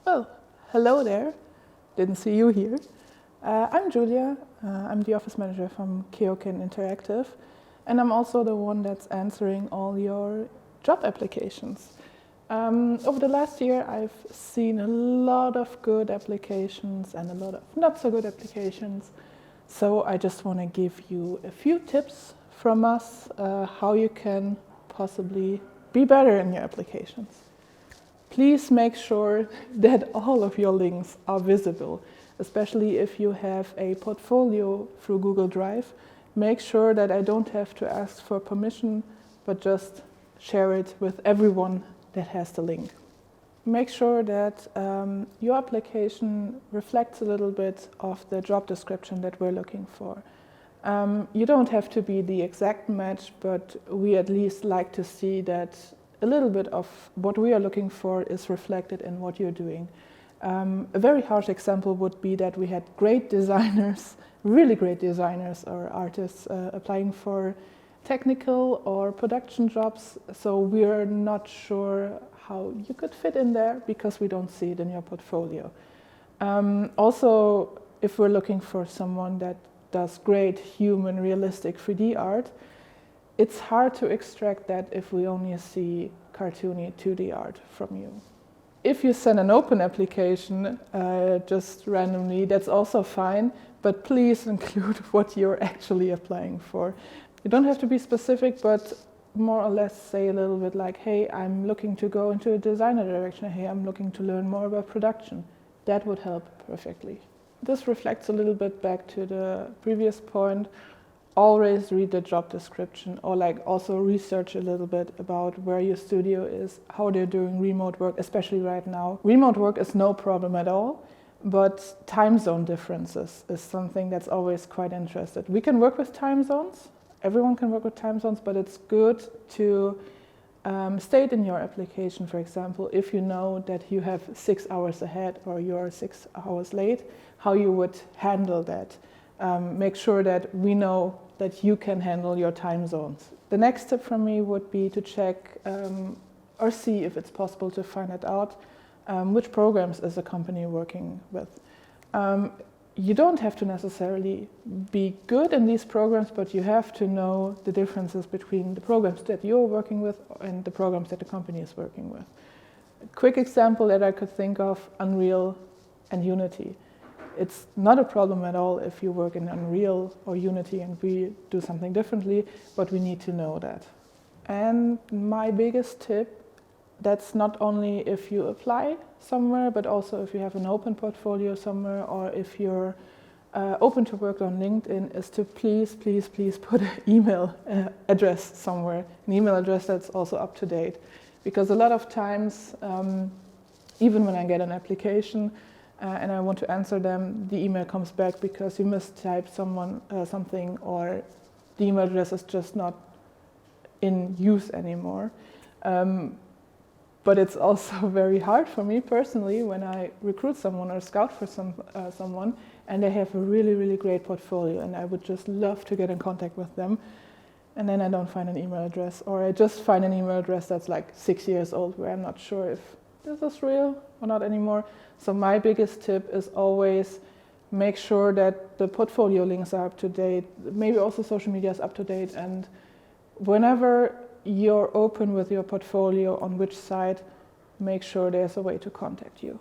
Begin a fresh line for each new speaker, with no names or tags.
Well, hello there. Didn't see you here. I'm Julia. I'm the office manager from KeokeN Interactive, and I'm also the one that's answering all your job applications. Over the last year, I've seen a lot of good applications and a lot of not so good applications. So I just want to give you a few tips from us how you can possibly be better in your applications. Please make sure that all of your links are visible, especially if you have a portfolio through Google Drive. Make sure that I don't have to ask for permission, but just share it with everyone that has the link. Make sure that your application reflects a little bit of the job description that we're looking for. You don't have to be the exact match, but we at least like to see that a little bit of what we are looking for is reflected in what you're doing. A very harsh example would be that we had great designers, really great designers or artists applying for technical or production jobs, so we're not sure how you could fit in there because we don't see it in your portfolio. Also, if we're looking for someone that does great human realistic 3D art, it's hard to extract that if we only see cartoony 2D art from you. If you send an open application just randomly, that's also fine, but please include what you're actually applying for. You don't have to be specific, but more or less say a little bit like, hey, I'm looking to go into a designer direction, hey, I'm looking to learn more about production. That would help perfectly. This reflects a little bit back to the previous point. Always read the job description, or also research a little bit about where your studio is, how they're doing remote work, especially right now. Remote work is no problem at all, but time zone differences is something that's always quite interesting. We can work with time zones, everyone can work with time zones, but it's good to state in your application, for example, if you know that you have 6 hours ahead or you're 6 hours late, how you would handle that. Make sure that we know that you can handle your time zones. The next tip from me would be to check or see if it's possible to find it out, which programs is a company working with. You don't have to necessarily be good in these programs, but you have to know the differences between the programs that you're working with and the programs that the company is working with. A quick example that I could think of, Unreal and Unity. It's not a problem at all if you work in Unreal or Unity and we do something differently, but we need to know that. And my biggest tip, that's not only if you apply somewhere, but also if you have an open portfolio somewhere or if you're open to work on LinkedIn, is to please put an email address somewhere, an email address that's also up to date. Because a lot of times, even when I get an application, and I want to answer them, the email comes back because you mistyped something, or the email address is just not in use anymore. But it's also very hard for me personally when I recruit someone or scout for someone and they have a really great portfolio and I would just love to get in contact with them, and then I don't find an email address, or I just find an email address that's like 6 years old where I'm not sure if this is real or not anymore. So my biggest tip is always make sure that the portfolio links are up to date, maybe also social media is up to date, and whenever you're open with your portfolio on which site, make sure there's a way to contact you.